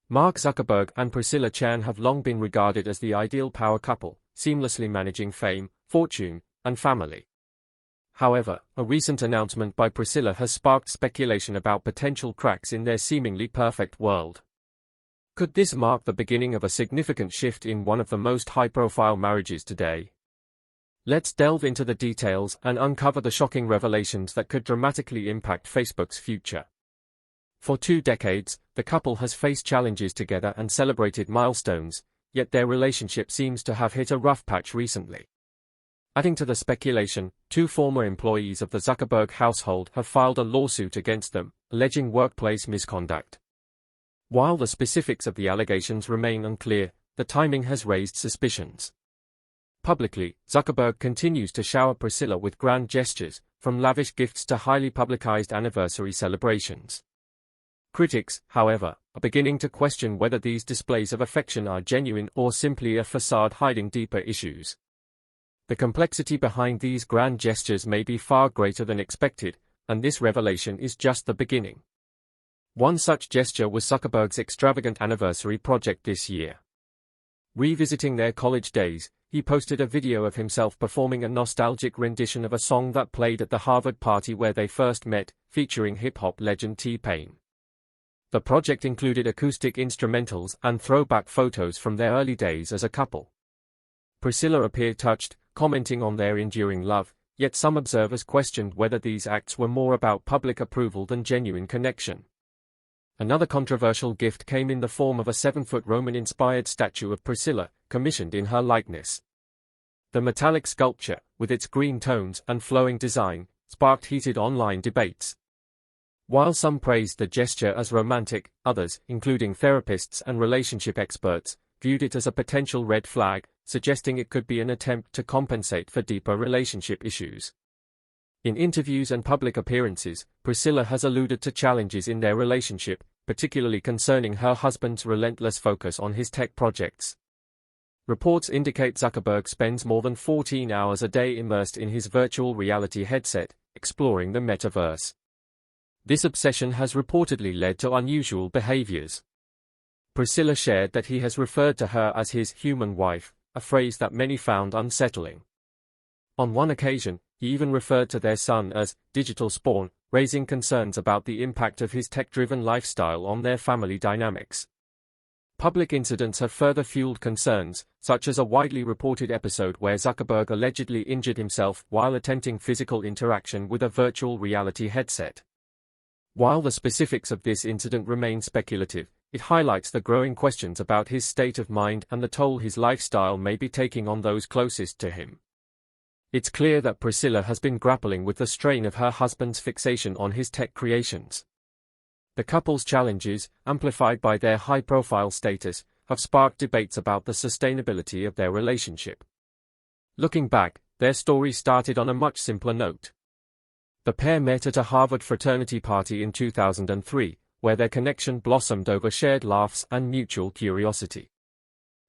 Mark Zuckerberg and Priscilla Chan have long been regarded as the ideal power couple, seamlessly managing fame, fortune, and family. However, a recent announcement by Priscilla has sparked speculation about potential cracks in their seemingly perfect world. Could this mark the beginning of a significant shift in one of the most high-profile marriages today? Let's delve into the details and uncover the shocking revelations that could dramatically impact Facebook's future. For 2 decades, the couple has faced challenges together and celebrated milestones, yet their relationship seems to have hit a rough patch recently. Adding to the speculation, 2 former employees of the Zuckerberg household have filed a lawsuit against them, alleging workplace misconduct. While the specifics of the allegations remain unclear, the timing has raised suspicions. Publicly, Zuckerberg continues to shower Priscilla with grand gestures, from lavish gifts to highly publicized anniversary celebrations. Critics, however, are beginning to question whether these displays of affection are genuine or simply a facade hiding deeper issues. The complexity behind these grand gestures may be far greater than expected, and this revelation is just the beginning. One such gesture was Zuckerberg's extravagant anniversary project this year. Revisiting their college days, he posted a video of himself performing a nostalgic rendition of a song that played at the Harvard party where they first met, featuring hip-hop legend T-Pain. The project included acoustic instrumentals and throwback photos from their early days as a couple. Priscilla appeared touched, commenting on their enduring love, yet some observers questioned whether these acts were more about public approval than genuine connection. Another controversial gift came in the form of a 7-foot Roman-inspired statue of Priscilla, commissioned in her likeness. The metallic sculpture, with its green tones and flowing design, sparked heated online debates. While some praised the gesture as romantic, others, including therapists and relationship experts, viewed it as a potential red flag, suggesting it could be an attempt to compensate for deeper relationship issues. In interviews and public appearances, Priscilla has alluded to challenges in their relationship, particularly concerning her husband's relentless focus on his tech projects. Reports indicate Zuckerberg spends more than 14 hours a day immersed in his virtual reality headset, exploring the metaverse. This obsession has reportedly led to unusual behaviors. Priscilla shared that he has referred to her as his human wife, a phrase that many found unsettling. On one occasion, he even referred to their son as digital spawn, raising concerns about the impact of his tech-driven lifestyle on their family dynamics. Public incidents have further fueled concerns, such as a widely reported episode where Zuckerberg allegedly injured himself while attempting physical interaction with a virtual reality headset. While the specifics of this incident remain speculative, it highlights the growing questions about his state of mind and the toll his lifestyle may be taking on those closest to him. It's clear that Priscilla has been grappling with the strain of her husband's fixation on his tech creations. The couple's challenges, amplified by their high-profile status, have sparked debates about the sustainability of their relationship. Looking back, their story started on a much simpler note. The pair met at a Harvard fraternity party in 2003, where their connection blossomed over shared laughs and mutual curiosity.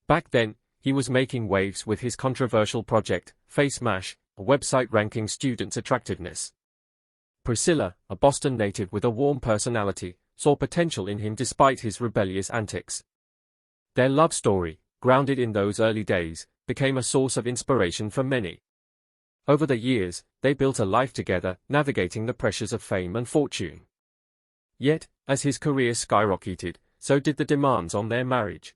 Back then, he was making waves with his controversial project, FaceMash, a website ranking students' attractiveness. Priscilla, a Boston native with a warm personality, saw potential in him despite his rebellious antics. Their love story, grounded in those early days, became a source of inspiration for many. Over the years, they built a life together, navigating the pressures of fame and fortune. Yet, as his career skyrocketed, so did the demands on their marriage.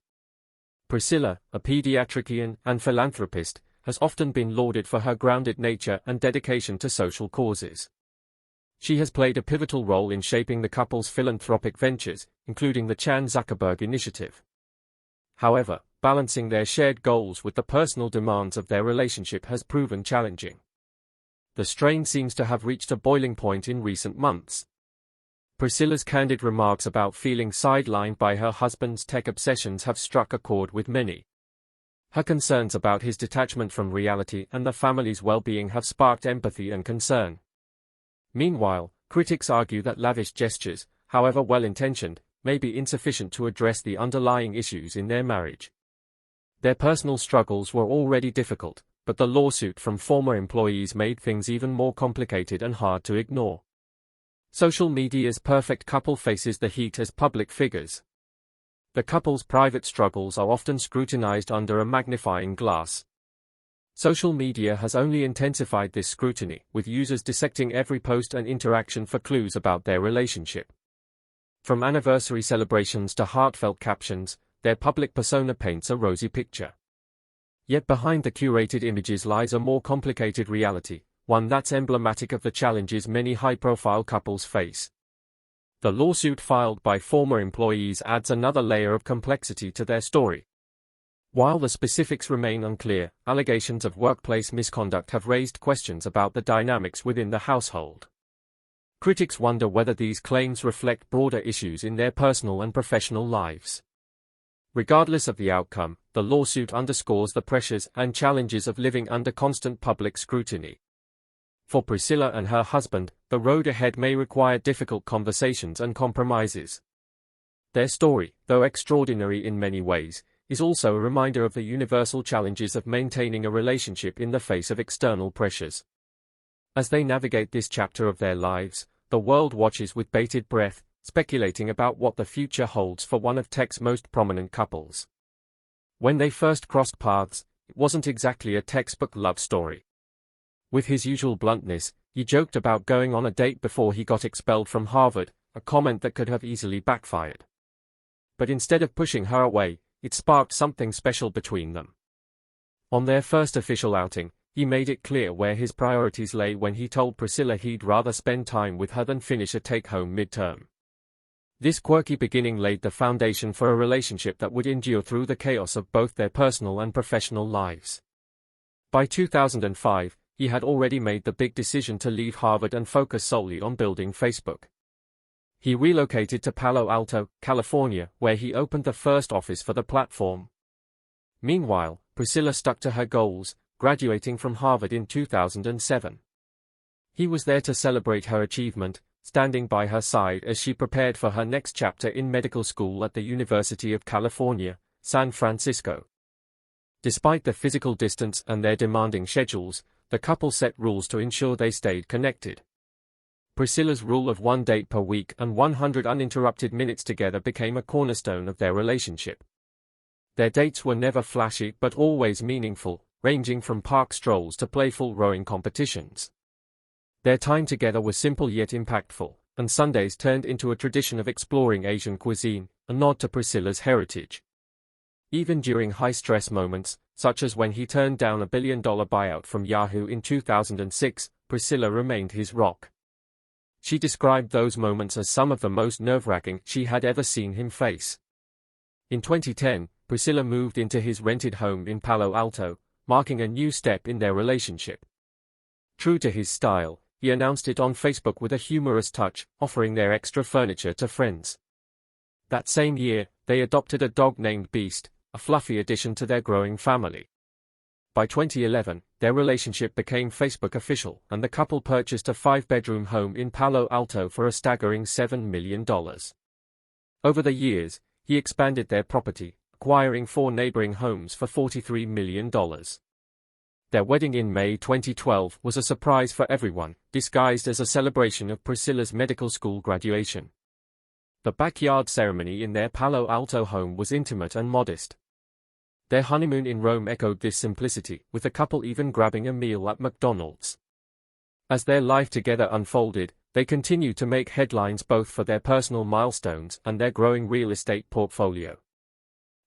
Priscilla, a pediatrician and philanthropist, has often been lauded for her grounded nature and dedication to social causes. She has played a pivotal role in shaping the couple's philanthropic ventures, including the Chan-Zuckerberg Initiative. However, balancing their shared goals with the personal demands of their relationship has proven challenging. The strain seems to have reached a boiling point in recent months. Priscilla's candid remarks about feeling sidelined by her husband's tech obsessions have struck a chord with many. Her concerns about his detachment from reality and the family's well-being have sparked empathy and concern. Meanwhile, critics argue that lavish gestures, however well-intentioned, may be insufficient to address the underlying issues in their marriage. Their personal struggles were already difficult, but the lawsuit from former employees made things even more complicated and hard to ignore. Social media's perfect couple faces the heat as public figures. The couple's private struggles are often scrutinized under a magnifying glass. Social media has only intensified this scrutiny, with users dissecting every post and interaction for clues about their relationship. From anniversary celebrations to heartfelt captions, their public persona paints a rosy picture. Yet behind the curated images lies a more complicated reality, one that's emblematic of the challenges many high-profile couples face. The lawsuit filed by former employees adds another layer of complexity to their story. While the specifics remain unclear, allegations of workplace misconduct have raised questions about the dynamics within the household. Critics wonder whether these claims reflect broader issues in their personal and professional lives. Regardless of the outcome, the lawsuit underscores the pressures and challenges of living under constant public scrutiny. For Priscilla and her husband, the road ahead may require difficult conversations and compromises. Their story, though extraordinary in many ways, is also a reminder of the universal challenges of maintaining a relationship in the face of external pressures. As they navigate this chapter of their lives, the world watches with bated breath, speculating about what the future holds for one of tech's most prominent couples. When they first crossed paths, it wasn't exactly a textbook love story. With his usual bluntness, he joked about going on a date before he got expelled from Harvard, a comment that could have easily backfired. But instead of pushing her away, it sparked something special between them. On their first official outing, he made it clear where his priorities lay when he told Priscilla he'd rather spend time with her than finish a take-home midterm. This quirky beginning laid the foundation for a relationship that would endure through the chaos of both their personal and professional lives. By 2005, he had already made the big decision to leave Harvard and focus solely on building Facebook. He relocated to Palo Alto, California, where he opened the first office for the platform. Meanwhile, Priscilla stuck to her goals, graduating from Harvard in 2007. He was there to celebrate her achievement, standing by her side as she prepared for her next chapter in medical school at the University of California, San Francisco. Despite the physical distance and their demanding schedules, the couple set rules to ensure they stayed connected. Priscilla's rule of 1 date per week and 100 uninterrupted minutes together became a cornerstone of their relationship. Their dates were never flashy but always meaningful, ranging from park strolls to playful rowing competitions. Their time together was simple yet impactful, and Sundays turned into a tradition of exploring Asian cuisine, a nod to Priscilla's heritage. Even during high-stress moments, such as when he turned down a billion-dollar buyout from Yahoo in 2006, Priscilla remained his rock. She described those moments as some of the most nerve-wracking she had ever seen him face. In 2010, Priscilla moved into his rented home in Palo Alto, marking a new step in their relationship. True to his style, he announced it on Facebook with a humorous touch, offering their extra furniture to friends. That same year, they adopted a dog named Beast, a fluffy addition to their growing family. By 2011, their relationship became Facebook official, and the couple purchased a 5-bedroom home in Palo Alto for a staggering $7 million. Over the years, he expanded their property, acquiring 4 neighboring homes for $43 million. Their wedding in May 2012 was a surprise for everyone, disguised as a celebration of Priscilla's medical school graduation. The backyard ceremony in their Palo Alto home was intimate and modest. Their honeymoon in Rome echoed this simplicity, with the couple even grabbing a meal at McDonald's. As their life together unfolded, they continued to make headlines both for their personal milestones and their growing real estate portfolio.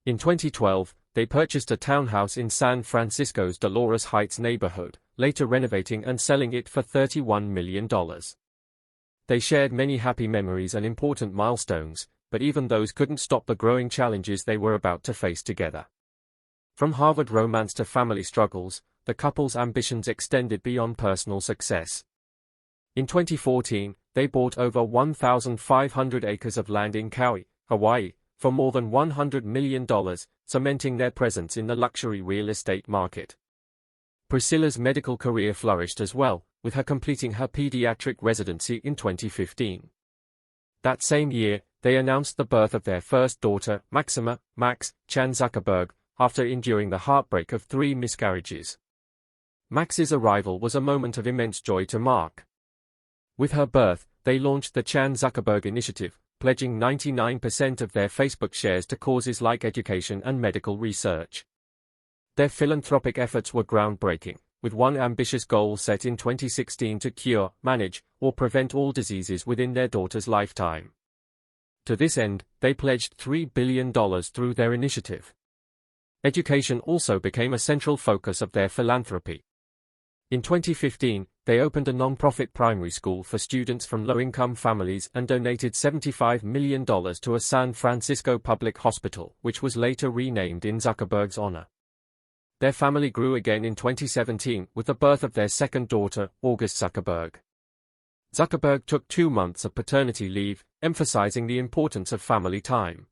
In 2012, they purchased a townhouse in San Francisco's Dolores Heights neighborhood, later renovating and selling it for $31 million. They shared many happy memories and important milestones, but even those couldn't stop the growing challenges they were about to face together. From Harvard romance to family struggles, the couple's ambitions extended beyond personal success. In 2014, they bought over 1,500 acres of land in Kauai, Hawaii, for more than $100 million, cementing their presence in the luxury real estate market. Priscilla's medical career flourished as well, with her completing her pediatric residency in 2015. That same year, they announced the birth of their first daughter, Maxima, Max, Chan Zuckerberg, after enduring the heartbreak of 3 miscarriages. Max's arrival was a moment of immense joy to Mark. With her birth, they launched the Chan Zuckerberg Initiative, pledging 99% of their Facebook shares to causes like education and medical research. Their philanthropic efforts were groundbreaking, with one ambitious goal set in 2016 to cure, manage, or prevent all diseases within their daughter's lifetime. To this end, they pledged $3 billion through their initiative. Education also became a central focus of their philanthropy. In 2015, they opened a non-profit primary school for students from low-income families and donated $75 million to a San Francisco public hospital, which was later renamed in Zuckerberg's honor. Their family grew again in 2017 with the birth of their second daughter, August Zuckerberg. Zuckerberg took 2 months of paternity leave, emphasizing the importance of family time.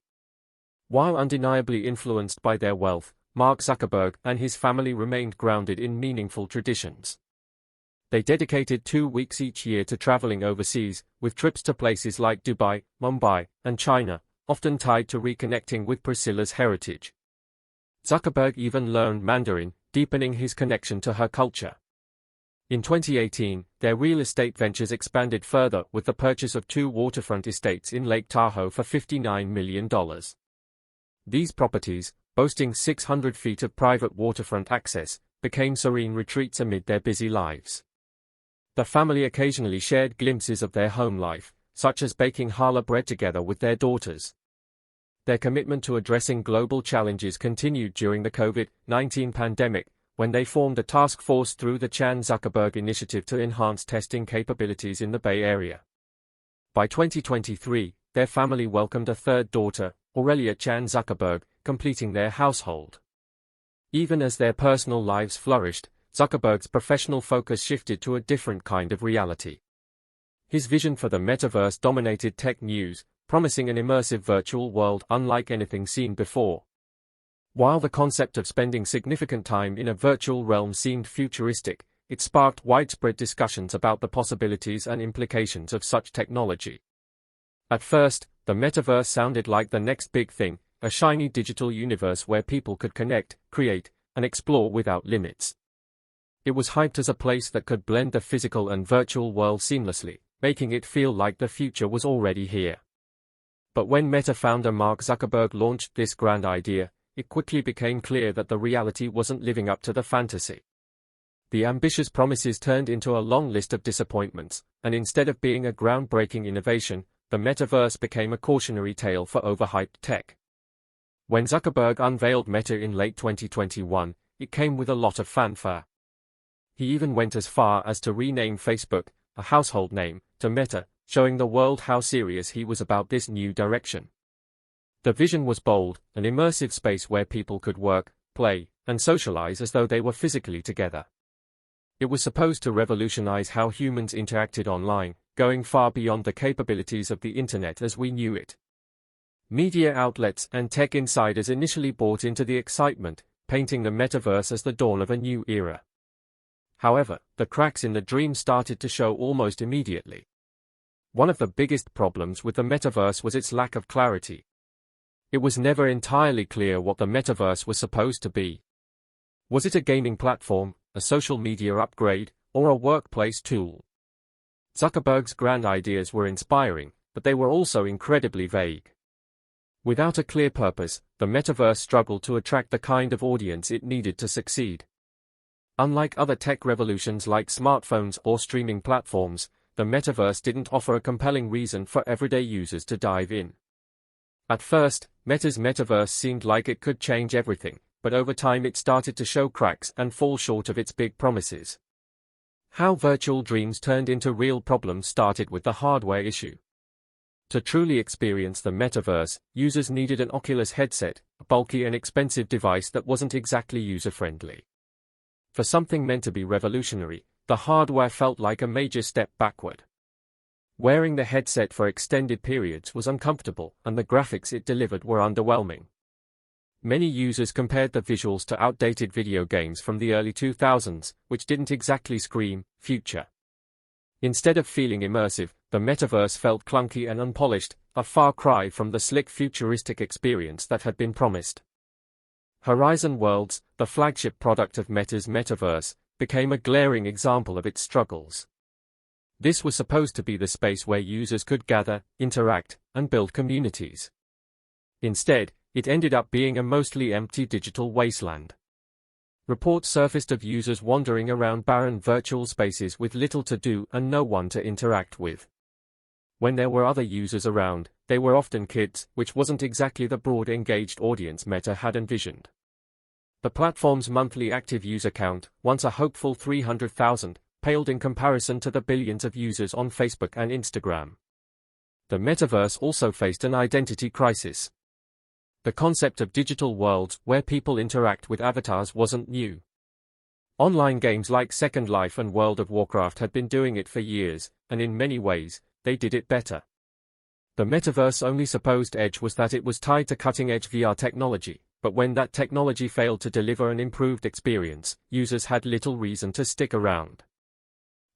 While undeniably influenced by their wealth, Mark Zuckerberg and his family remained grounded in meaningful traditions. They dedicated 2 weeks each year to traveling overseas, with trips to places like Dubai, Mumbai, and China, often tied to reconnecting with Priscilla's heritage. Zuckerberg even learned Mandarin, deepening his connection to her culture. In 2018, their real estate ventures expanded further with the purchase of 2 waterfront estates in Lake Tahoe for $59 million. These properties, boasting 600 feet of private waterfront access, became serene retreats amid their busy lives. The family occasionally shared glimpses of their home life, such as baking challah bread together with their daughters. Their commitment to addressing global challenges continued during the COVID-19 pandemic, when they formed a task force through the Chan Zuckerberg Initiative to enhance testing capabilities in the Bay Area. By 2023, their family welcomed a third daughter, Aurelia Chan Zuckerberg, completing their household. Even as their personal lives flourished, Zuckerberg's professional focus shifted to a different kind of reality. His vision for the metaverse dominated tech news, promising an immersive virtual world unlike anything seen before. While the concept of spending significant time in a virtual realm seemed futuristic, it sparked widespread discussions about the possibilities and implications of such technology. At first, the metaverse sounded like the next big thing, a shiny digital universe where people could connect, create, and explore without limits. It was hyped as a place that could blend the physical and virtual world seamlessly, making it feel like the future was already here. But when Meta founder Mark Zuckerberg launched this grand idea, it quickly became clear that the reality wasn't living up to the fantasy. The ambitious promises turned into a long list of disappointments, and instead of being a groundbreaking innovation, the metaverse became a cautionary tale for overhyped tech. When Zuckerberg unveiled Meta in late 2021, it came with a lot of fanfare. He even went as far as to rename Facebook, a household name, to Meta, showing the world how serious he was about this new direction. The vision was bold, an immersive space where people could work, play, and socialize as though they were physically together. It was supposed to revolutionize how humans interacted online, going far beyond the capabilities of the internet as we knew it. Media outlets and tech insiders initially bought into the excitement, painting the metaverse as the dawn of a new era. However, the cracks in the dream started to show almost immediately. One of the biggest problems with the metaverse was its lack of clarity. It was never entirely clear what the metaverse was supposed to be. Was it a gaming platform, a social media upgrade, or a workplace tool? Zuckerberg's grand ideas were inspiring, but they were also incredibly vague. Without a clear purpose, the metaverse struggled to attract the kind of audience it needed to succeed. Unlike other tech revolutions like smartphones or streaming platforms, the metaverse didn't offer a compelling reason for everyday users to dive in. At first, Meta's metaverse seemed like it could change everything, but over time it started to show cracks and fall short of its big promises. How virtual dreams turned into real problems started with the hardware issue. To truly experience the metaverse, users needed an Oculus headset, a bulky and expensive device that wasn't exactly user-friendly. For something meant to be revolutionary, the hardware felt like a major step backward. Wearing the headset for extended periods was uncomfortable, and the graphics it delivered were underwhelming. Many users compared the visuals to outdated video games from the early 2000s, which didn't exactly scream future. Instead of feeling immersive, the metaverse felt clunky and unpolished, a far cry from the slick futuristic experience that had been promised. Horizon Worlds, the flagship product of Meta's metaverse, became a glaring example of its struggles. This was supposed to be the space where users could gather, interact, and build communities. Instead, it ended up being a mostly empty digital wasteland. Reports surfaced of users wandering around barren virtual spaces with little to do and no one to interact with. When there were other users around, they were often kids, which wasn't exactly the broad engaged audience Meta had envisioned. The platform's monthly active user count, once a hopeful 300,000, paled in comparison to the billions of users on Facebook and Instagram. The metaverse also faced an identity crisis. The concept of digital worlds where people interact with avatars wasn't new. Online games like Second Life and World of Warcraft had been doing it for years, and in many ways, they did it better. The metaverse's only supposed edge was that it was tied to cutting-edge VR technology, but when that technology failed to deliver an improved experience, users had little reason to stick around.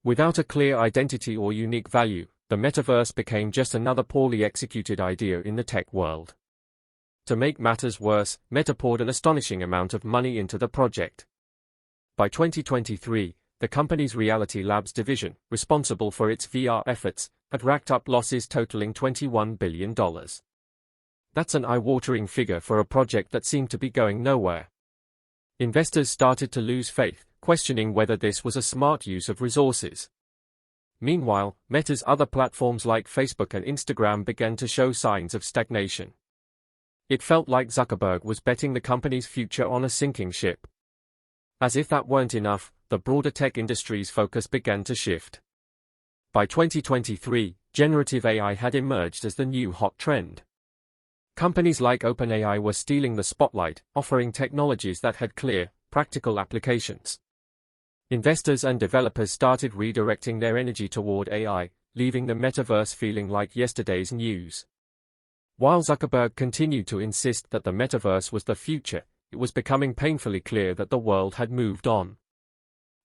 Without a clear identity or unique value, the metaverse became just another poorly executed idea in the tech world. To make matters worse, Meta poured an astonishing amount of money into the project. By 2023, the company's Reality Labs division, responsible for its VR efforts, had racked up losses totaling $21 billion. That's an eye-watering figure for a project that seemed to be going nowhere. Investors started to lose faith, questioning whether this was a smart use of resources. Meanwhile, Meta's other platforms like Facebook and Instagram began to show signs of stagnation. It felt like Zuckerberg was betting the company's future on a sinking ship. As if that weren't enough, the broader tech industry's focus began to shift. By 2023, generative AI had emerged as the new hot trend. Companies like OpenAI were stealing the spotlight, offering technologies that had clear, practical applications. Investors and developers started redirecting their energy toward AI, leaving the metaverse feeling like yesterday's news. While Zuckerberg continued to insist that the metaverse was the future, it was becoming painfully clear that the world had moved on.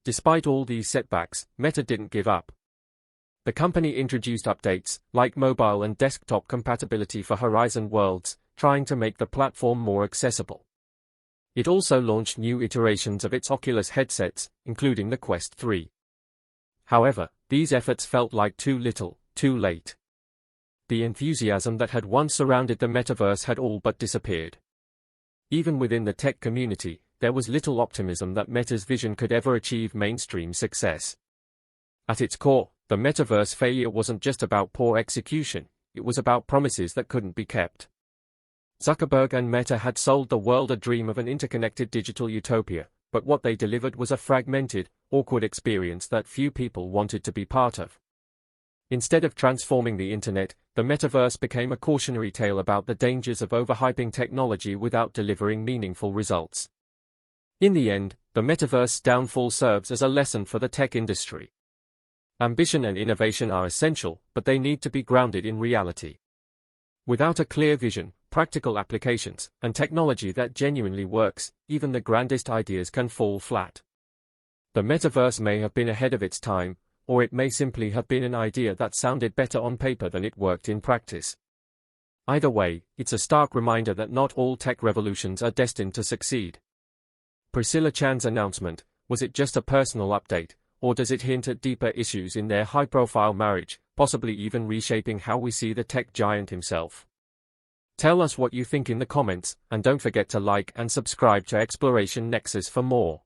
Despite all these setbacks, Meta didn't give up. The company introduced updates, like mobile and desktop compatibility for Horizon Worlds, trying to make the platform more accessible. It also launched new iterations of its Oculus headsets, including the Quest 3. However, these efforts felt like too little, too late. The enthusiasm that had once surrounded the metaverse had all but disappeared. Even within the tech community, there was little optimism that Meta's vision could ever achieve mainstream success. At its core, the metaverse failure wasn't just about poor execution, it was about promises that couldn't be kept. Zuckerberg and Meta had sold the world a dream of an interconnected digital utopia, but what they delivered was a fragmented, awkward experience that few people wanted to be part of. Instead of transforming the internet, the metaverse became a cautionary tale about the dangers of overhyping technology without delivering meaningful results. In the end, the metaverse's downfall serves as a lesson for the tech industry. Ambition and innovation are essential, but they need to be grounded in reality. Without a clear vision, practical applications, and technology that genuinely works, even the grandest ideas can fall flat. The metaverse may have been ahead of its time, or it may simply have been an idea that sounded better on paper than it worked in practice. Either way, it's a stark reminder that not all tech revolutions are destined to succeed. Priscilla Chan's announcement, was it just a personal update, or does it hint at deeper issues in their high-profile marriage, possibly even reshaping how we see the tech giant himself? Tell us what you think in the comments, and don't forget to like and subscribe to Exploration Nexus for more.